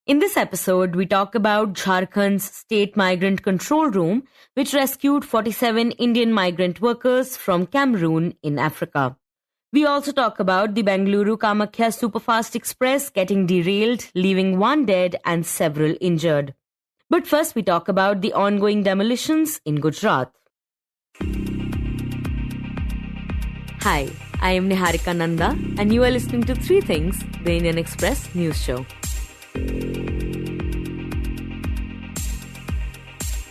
In this episode, we talk about Jharkhand's State Migrant Control Room, which rescued 47 Indian migrant workers from Cameroon in Africa. We also talk about the Bengaluru-Kamakhya Superfast Express getting derailed, leaving one dead and several injured. But first, we talk about the ongoing demolitions in Gujarat. Hi, I am Niharika Nanda, and you are listening to Three Things, the Indian Express news show.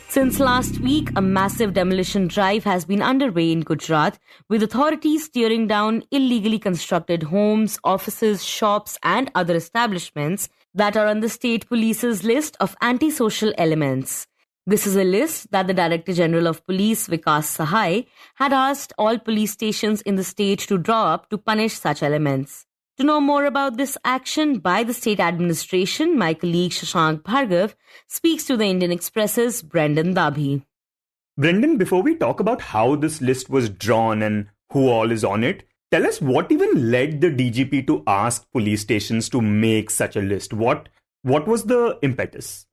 Since last week, a massive demolition drive has been underway in Gujarat, with authorities tearing down illegally constructed homes, offices, shops, and other establishments that are on the state police's list of antisocial elements. This is a list that the Director General of Police, Vikas Sahai, had asked all police stations in the state to draw up to punish such elements. To know more about this action by the state administration, my colleague Shashank Bhargava speaks to the Indian Express's Brendan Dabhi. Brendan, before we talk about how this list was drawn and who all is on it, tell us what even led the DGP to ask police stations to make such a list. What was the impetus?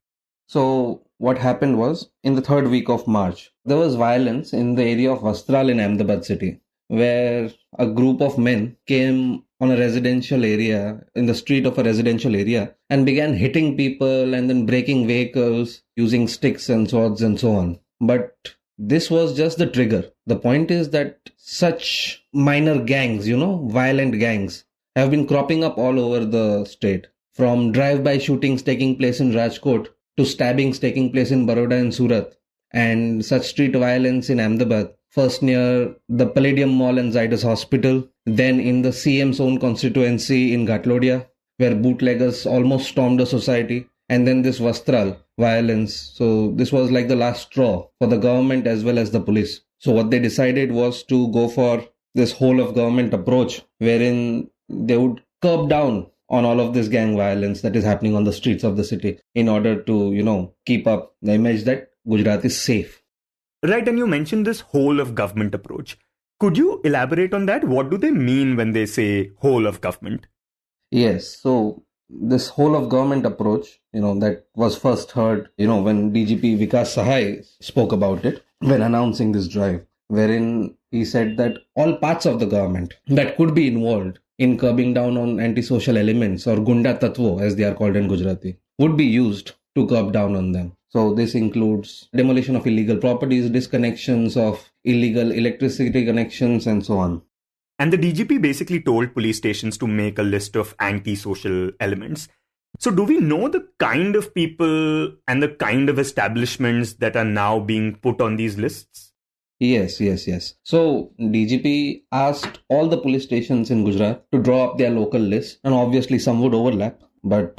So what happened was, in the third week of March, there was violence in the area of Vastral in Ahmedabad city, where a group of men came on a residential area, in the street of a residential area, and began hitting people and then breaking vehicles using sticks and swords and so on. But this was just the trigger. The point is that such minor gangs, violent gangs, have been cropping up all over the state. From drive-by shootings taking place in Rajkot to stabbings taking place in Baroda and Surat, and such street violence in Ahmedabad. First near the Palladium Mall and Zydus Hospital, then in the CM's own constituency in Ghatlodia, where bootleggers almost stormed the society, and then this Vastral violence. So this was like the last straw for the government as well as the police. So what they decided was to go for this whole of government approach, wherein they would curb down on all of this gang violence that is happening on the streets of the city in order to, keep up the image that Gujarat is safe. Right, and you mentioned this whole of government approach. Could you elaborate on that? What do they mean when they say whole of government? Yes, so this whole of government approach, that was first heard, when DGP Vikas Sahai spoke about it, when announcing this drive, wherein he said that all parts of the government that could be involved in curbing down on antisocial elements, or gunda tatvo as they are called in Gujarati, would be used to curb down on them. So this includes demolition of illegal properties, disconnections of illegal electricity connections, and so on. And the DGP basically told police stations to make a list of antisocial elements. So do we know the kind of people and the kind of establishments that are now being put on these lists? Yes. So DGP asked all the police stations in Gujarat to draw up their local list, and obviously some would overlap, but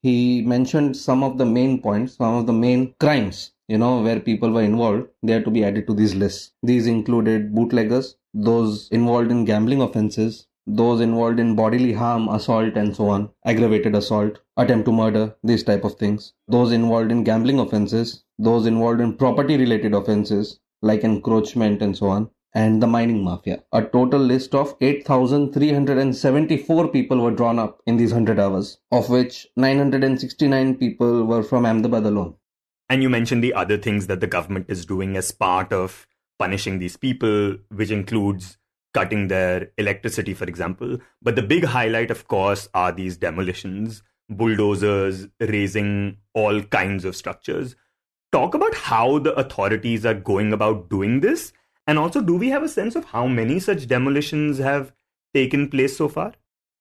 he mentioned some of the main points, some of the main crimes, where people were involved. They are to be added to these lists. These included bootleggers, those involved in gambling offences, those involved in bodily harm, assault and so on, aggravated assault, attempt to murder, these type of things. Those involved in gambling offences, those involved in property related offences like encroachment and so on, and the mining mafia. A total list of 8,374 people were drawn up in these 100 hours, of which 969 people were from Ahmedabad alone. And you mentioned the other things that the government is doing as part of punishing these people, which includes cutting their electricity, for example. But the big highlight, of course, are these demolitions, bulldozers razing all kinds of structures. Talk about how the authorities are going about doing this. And also, do we have a sense of how many such demolitions have taken place so far?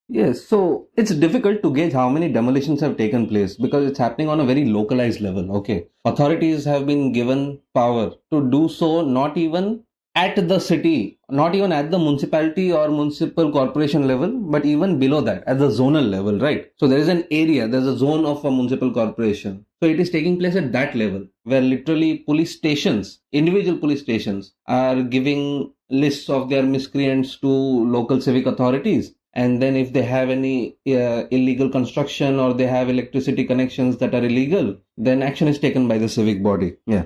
Yes, so it's difficult to gauge how many demolitions have taken place because it's happening on a very localized level. Okay, authorities have been given power to do so not even at the city, not even at the municipality or municipal corporation level, but even below that, at the zonal level, right? So there is an area, there's a zone of a municipal corporation. So it is taking place at that level, where literally police stations, individual police stations, are giving lists of their miscreants to local civic authorities. And then if they have any illegal construction or they have electricity connections that are illegal, then action is taken by the civic body. Yeah.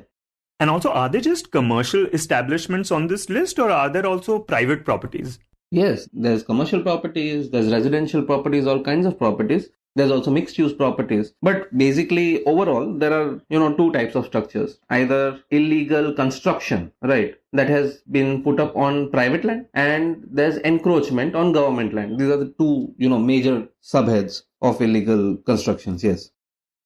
And also, are there just commercial establishments on this list, or are there also private properties? Yes, there's commercial properties, there's residential properties, all kinds of properties. There's also mixed use properties. But basically, overall, there are, two types of structures. Either illegal construction, right, that has been put up on private land, and there's encroachment on government land. These are the two, major subheads of illegal constructions, yes.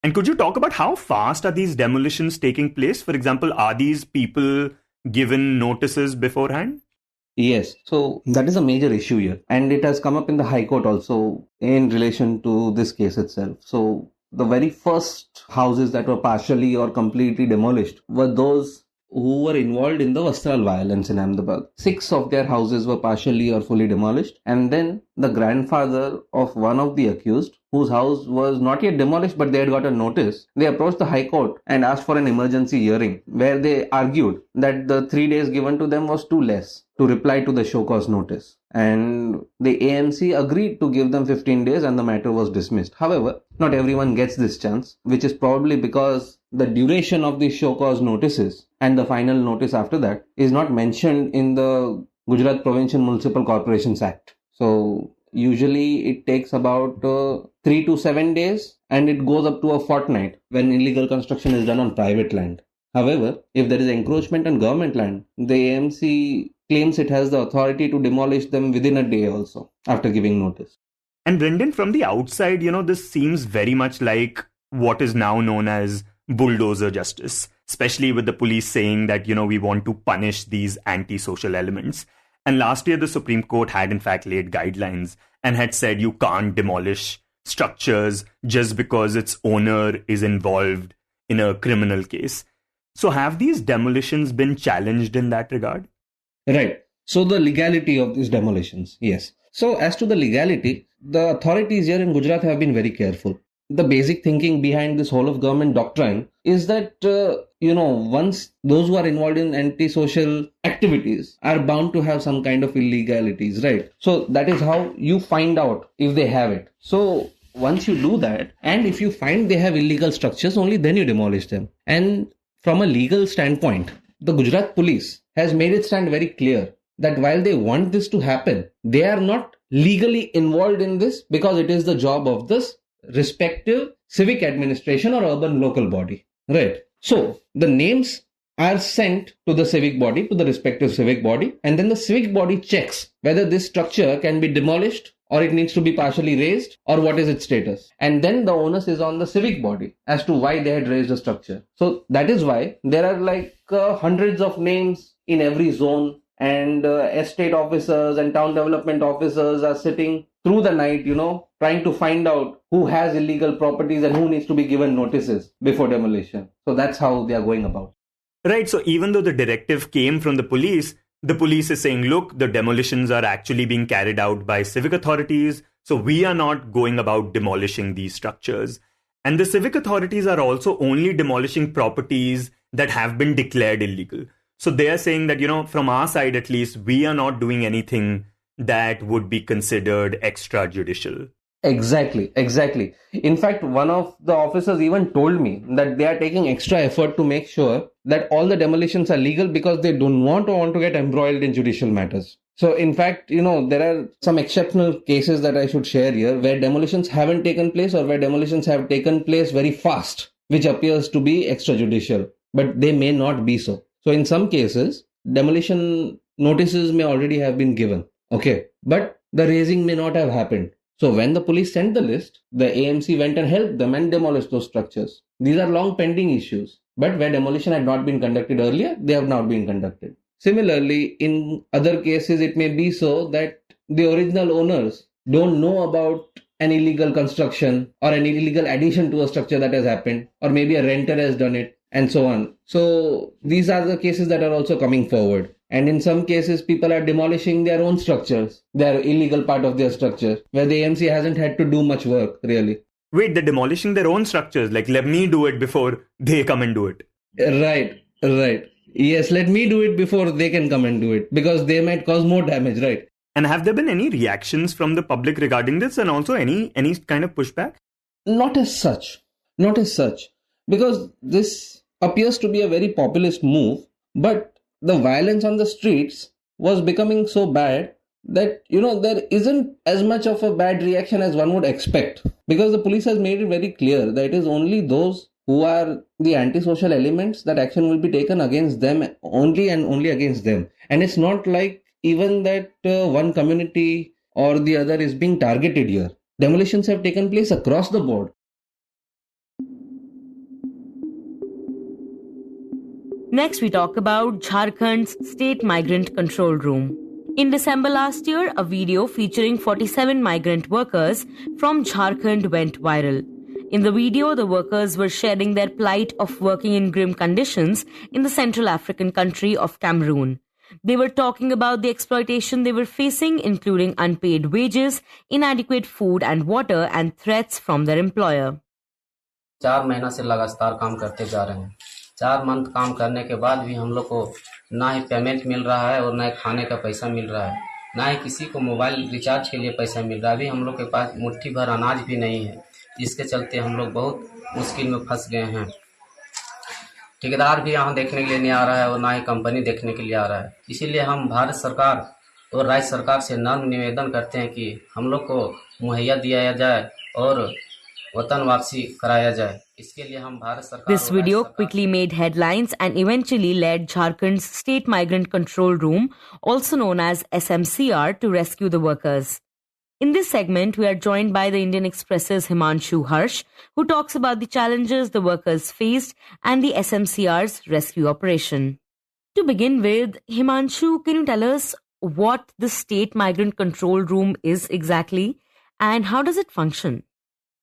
And could you talk about how fast are these demolitions taking place? For example, are these people given notices beforehand? Yes, so that is a major issue here, and it has come up in the High Court also in relation to this case itself. So the very first houses that were partially or completely demolished were those who were involved in the Vastral violence in Ahmedabad. 6 of their houses were partially or fully demolished, and then the grandfather of one of the accused, whose house was not yet demolished but they had got a notice, they approached the High Court and asked for an emergency hearing, where they argued that the 3 days given to them was too less to reply to the show cause notice. And the AMC agreed to give them 15 days and the matter was dismissed. However, not everyone gets this chance, which is probably because the duration of the show cause notices and the final notice after that is not mentioned in the Gujarat Provincial Municipal Corporations Act. So usually it takes about 3 to 7 days and it goes up to a fortnight when illegal construction is done on private land. However, if there is encroachment on government land, the AMC claims it has the authority to demolish them within a day also after giving notice. And Brendan, from the outside, this seems very much like what is now known as bulldozer justice, especially with the police saying that, we want to punish these antisocial elements. And last year, the Supreme Court had in fact laid guidelines and had said you can't demolish structures just because its owner is involved in a criminal case. So have these demolitions been challenged in that regard? Right. So the legality of these demolitions, yes. So as to the legality, the authorities here in Gujarat have been very careful. The basic thinking behind this whole of government doctrine is that, once those who are involved in antisocial activities are bound to have some kind of illegalities, right? So that is how you find out if they have it. So once you do that, and if you find they have illegal structures, only then you demolish them. And from a legal standpoint, the Gujarat police has made it stand very clear that while they want this to happen, they are not legally involved in this because it is the job of this respective civic administration or urban local body. Right. So the names are sent to the civic body, to the respective civic body, and then the civic body checks whether this structure can be demolished or it needs to be partially raised or what is its status. And then the onus is on the civic body as to why they had raised the structure. So that is why there are hundreds of names in every zone, and estate officers and town development officers are sitting through the night, trying to find out who has illegal properties and who needs to be given notices before demolition. So that's how they are going about. Right. So even though the directive came from the police is saying, look, the demolitions are actually being carried out by civic authorities. So we are not going about demolishing these structures. And the civic authorities are also only demolishing properties that have been declared illegal. So they are saying that, from our side at least, we are not doing anything that would be considered extrajudicial. Exactly. In fact, one of the officers even told me that they are taking extra effort to make sure that all the demolitions are legal because they don't want to get embroiled in judicial matters. So in fact, there are some exceptional cases that I should share here where demolitions haven't taken place or where demolitions have taken place very fast, which appears to be extrajudicial, but they may not be so. So in some cases, demolition notices may already have been given. Okay. But the raising may not have happened. So when the police sent the list, the AMC went and helped them and demolished those structures. These are long pending issues. But where demolition had not been conducted earlier, they have now been conducted. Similarly, in other cases, it may be so that the original owners don't know about an illegal construction or an illegal addition to a structure that has happened, or maybe a renter has done it, and so on. So these are the cases that are also coming forward. And in some cases, people are demolishing their own structures, their illegal part of their structure, where the AMC hasn't had to do much work, really. Wait, they're demolishing their own structures? Like, let me do it before they come and do it. Right. Yes, let me do it before they can come and do it, because they might cause more damage, right? And have there been any reactions from the public regarding this, and also any kind of pushback? Not as such. Because this appears to be a very populist move, but the violence on the streets was becoming so bad that there isn't as much of a bad reaction as one would expect, because the police has made it very clear that it is only those who are the antisocial elements that action will be taken against them, only and only against them. And it's not like even that one community or the other is being targeted here. Demolitions have taken place across the board. Next, we talk about Jharkhand's State Migrant Control Room. In December last year, a video featuring 47 migrant workers from Jharkhand went viral. In the video, the workers were sharing their plight of working in grim conditions in the Central African country of Cameroon. They were talking about the exploitation they were facing, including unpaid wages, inadequate food and water, and threats from their employer. 4 महीना से लगातार काम करते जा रहे हैं। 4 month काम करने के बाद भी हम लोग को ना ही पेमेंट मिल रहा है और ना ही खाने का पैसा मिल रहा है, ना ही किसी को मोबाइल रिचार्ज के लिए पैसा मिल रहा है। अभी हम लोग के पास मुट्ठी भर अनाज भी नहीं है, जिसके चलते हम लोग बहुत मुश्किल में फंस गए हैं। ठेकेदार भी यहाँ देखने के लिए नहीं आ रहा है और ना ही कंपनी देखने के लिए आ रहा है। इसीलिए हम भारत सरकार और राज्य सरकार से नम्र निवेदन करते हैं कि हम लोग को मुहैया दिया जाए और वतन वापसी कराया जाए। इसके लिए हम भारत सरकार। This video quickly made headlines and eventually led Jharkhand's State Migrant Control Room, also known as SMCR, to rescue the workers. In this segment, we are joined by the Indian Express's Himanshu Harsh, who talks about the challenges the workers faced and the SMCR's rescue operation. To begin with, Himanshu, can you tell us what the State Migrant Control Room is exactly and how does it function?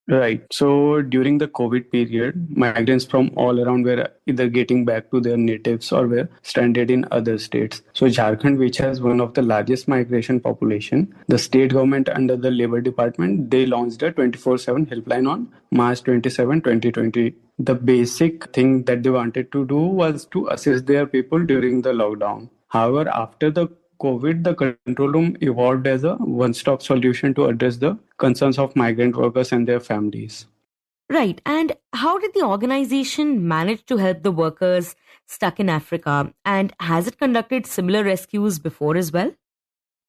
Right. So during the COVID period, migrants from all around were either getting back to their natives or were stranded in other states. So Jharkhand, which has one of the largest migration population, the state government under the Labor Department, they launched a 24/7 helpline on March 27, 2020. The basic thing that they wanted to do was to assist their people during the lockdown. However, after the COVID, the control room evolved as a one-stop solution to address the concerns of migrant workers and their families. Right. And how did the organization manage to help the workers stuck in Africa? And has it conducted similar rescues before as well?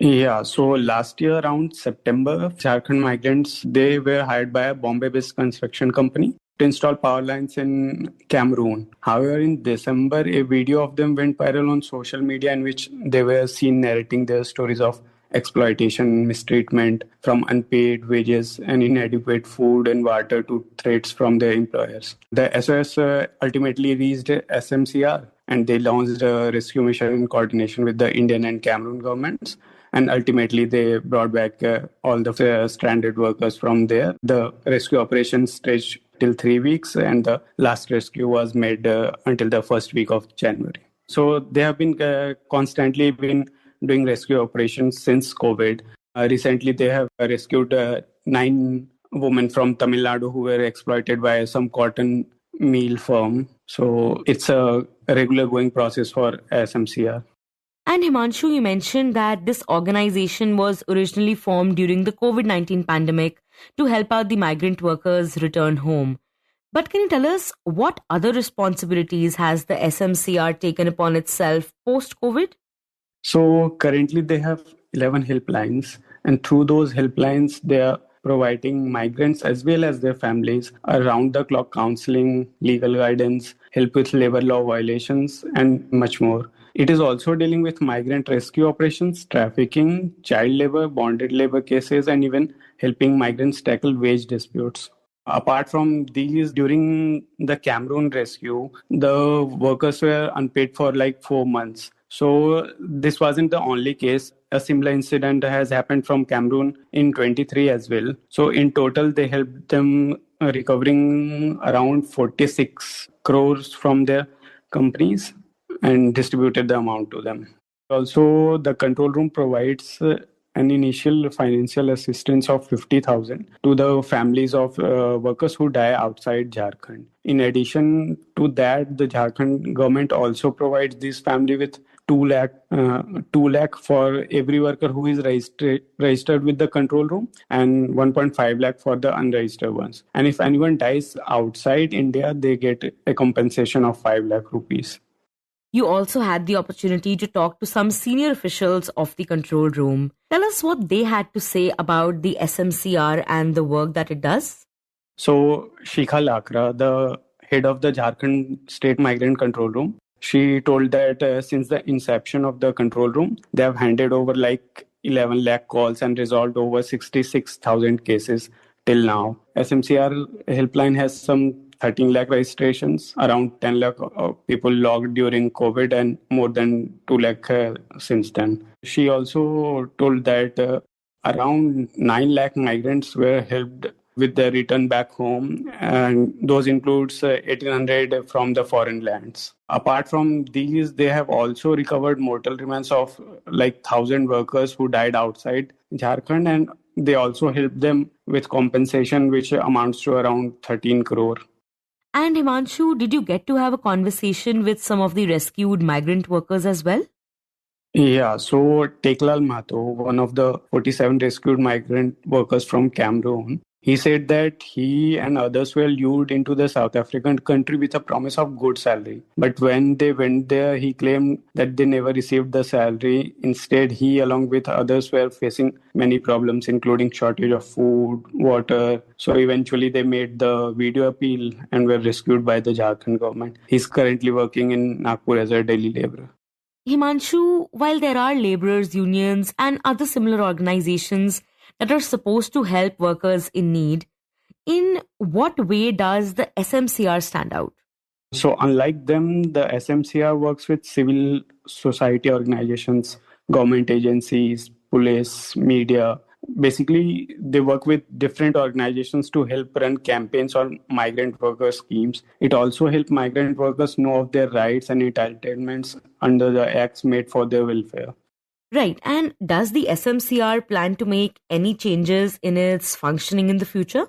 Yeah, so last year around September, Jharkhand migrants, they were hired by a Bombay-based construction company to install power lines in Cameroon. However, in December, a video of them went viral on social media in which they were seen narrating their stories of exploitation, mistreatment, from unpaid wages and inadequate food and water to threats from their employers. The SOS ultimately reached SMCR and they launched a rescue mission in coordination with the Indian and Cameroon governments. And ultimately, they brought back all the stranded workers from there. The rescue operation stretched till 3 weeks, and the last rescue was made until the first week of January. So they have been constantly been doing rescue operations since COVID. Recently, they have rescued 9 women from Tamil Nadu who were exploited by some cotton mill firm. So it's a regular going process for SMCR. And Himanshu, you mentioned that this organization was originally formed during the COVID-19 pandemic to help out the migrant workers return home. But can you tell us what other responsibilities has the SMCR taken upon itself post-COVID? So currently they have 11 helplines, and through those helplines, they are providing migrants as well as their families around-the-clock counseling, legal guidance, help with labor law violations, and much more. It is also dealing with migrant rescue operations, trafficking, child labor, bonded labor cases, and even helping migrants tackle wage disputes. Apart from these, during the Cameroon rescue, the workers were unpaid for like 4 months. So this wasn't the only case. A similar incident has happened from Cameroon in 23 as well. So in total, they helped them recovering around 46 crores from their companies and distributed the amount to them. Also, the control room provides an initial financial assistance of 50,000 to the families of workers who die outside Jharkhand. In addition to that, the Jharkhand government also provides this family with 2 lakh for every worker who is registered with the control room and 1.5 lakh for the unregistered ones. And if anyone dies outside India, they get a compensation of 5 lakh rupees. You also had the opportunity to talk to some senior officials of the control room. Tell us what they had to say about the SMCR and the work that it does. So, Shikha Lakra, the head of the Jharkhand State Migrant Control Room, she told that since the inception of the control room, they have handed over like 11 lakh calls and resolved over 66,000 cases till now. SMCR helpline has some 13 lakh registrations, around 10 lakh people logged during COVID and more than 2 lakh since then. She also told that around 9 lakh migrants were helped with their return back home, and those includes 1,800 from the foreign lands. Apart from these, they have also recovered mortal remains of like 1,000 workers who died outside Jharkhand, and they also helped them with compensation, which amounts to around 13 crore. And Himanshu, did you get to have a conversation with some of the rescued migrant workers as well? Yeah, so Teklal Mato, one of the 47 rescued migrant workers from Cameroon, he said that he and others were lured into the South African country with a promise of good salary. But when they went there, he claimed that they never received the salary. Instead, he, along with others, were facing many problems, including shortage of food, water. So eventually, they made the video appeal and were rescued by the Jharkhand government. He's currently working in Nagpur as a daily laborer. Himanshu, while there are labourers' unions and other similar organizations that are supposed to help workers in need, in what way does the SMCR stand out? So unlike them, the SMCR works with civil society organizations, government agencies, police, media. Basically, they work with different organizations to help run campaigns on migrant worker schemes. It also helps migrant workers know of their rights and entitlements under the acts made for their welfare. Right. And does the SMCR plan to make any changes in its functioning in the future?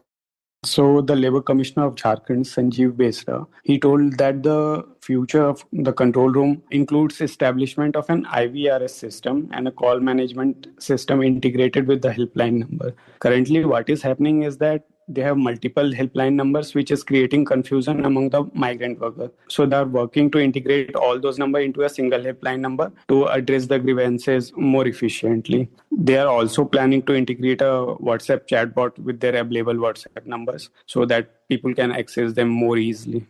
So the Labour Commissioner of Jharkhand, Sanjeev Besra, he told that the future of the control room includes establishment of an IVRS system and a call management system integrated with the helpline number. Currently, what is happening is that they have multiple helpline numbers, which is creating confusion among the migrant workers. So they are working to integrate all those numbers into a single helpline number to address the grievances more efficiently. They are also planning to integrate a WhatsApp chatbot with their available WhatsApp numbers so that people can access them more easily.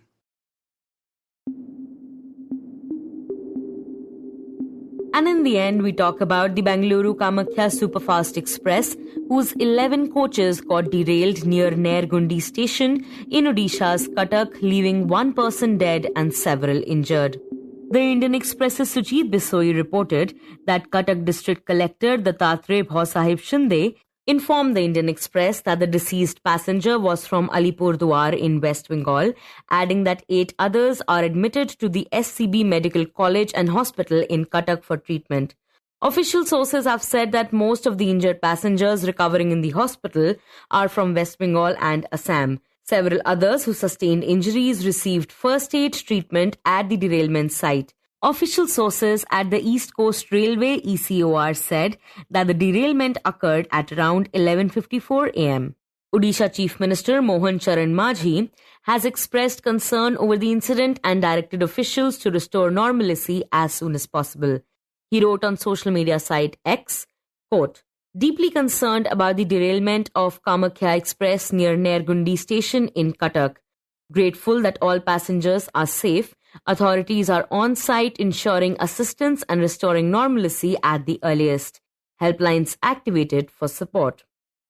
And in the end, we talk about the Bengaluru-Kamakhya Superfast Express, whose 11 coaches got derailed near Nairgundi station in Odisha's Cuttack, leaving one person dead and several injured. The Indian Express's Sujit Bisoi reported that Cuttack District Collector Dattatreya Bhausahib Shinde informed the Indian Express that the deceased passenger was from Alipurduar in West Bengal, adding that 8 others are admitted to the SCB Medical College and Hospital in Cuttack for treatment. Official sources have said that most of the injured passengers recovering in the hospital are from West Bengal and Assam. Several others who sustained injuries received first aid treatment at the derailment site. Official sources at the East Coast Railway ECOR said that the derailment occurred at around 11:54 a.m. Odisha Chief Minister Mohan Charan Majhi has expressed concern over the incident and directed officials to restore normalcy as soon as possible. He wrote on social media site X, quote, "Deeply concerned about the derailment of Kamakhya Express near Nairgundi station in Cuttack. Grateful that all passengers are safe. Authorities are on site ensuring assistance and restoring normalcy at the earliest. Helplines activated for support."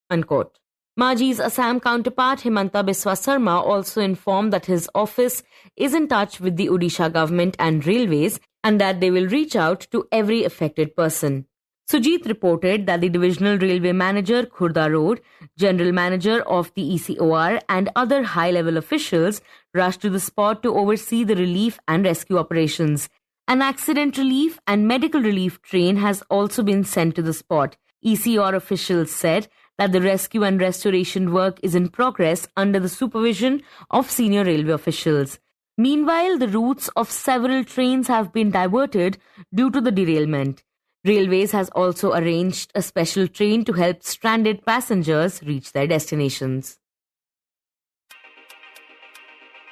Unquote. Maji's Assam counterpart Himanta Biswa Sarma also informed that his office is in touch with the Odisha government and railways and that they will reach out to every affected person. Sujit reported that the Divisional Railway Manager, Khurda Road, General Manager of the ECOR and other high-level officials rushed to the spot to oversee the relief and rescue operations. An accident relief and medical relief train has also been sent to the spot. ECOR officials said that the rescue and restoration work is in progress under the supervision of senior railway officials. Meanwhile, the routes of several trains have been diverted due to the derailment. Railways has also arranged a special train to help stranded passengers reach their destinations.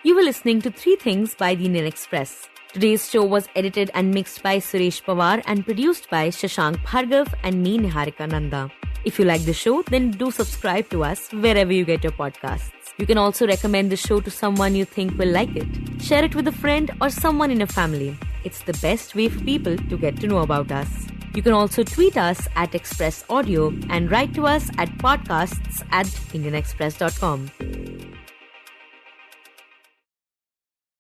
You were listening to 3 Things by the Indian Express. Today's show was edited and mixed by Suresh Pawar and produced by Shashank, Bhargava and me, Niharika, Nanda. If you like the show, then do subscribe to us wherever you get your podcasts. You can also recommend the show to someone you think will like it. Share it with a friend or someone in your family. It's the best way for people to get to know about us. You can also tweet us at Express Audio and write to us at podcasts@indianexpress.com.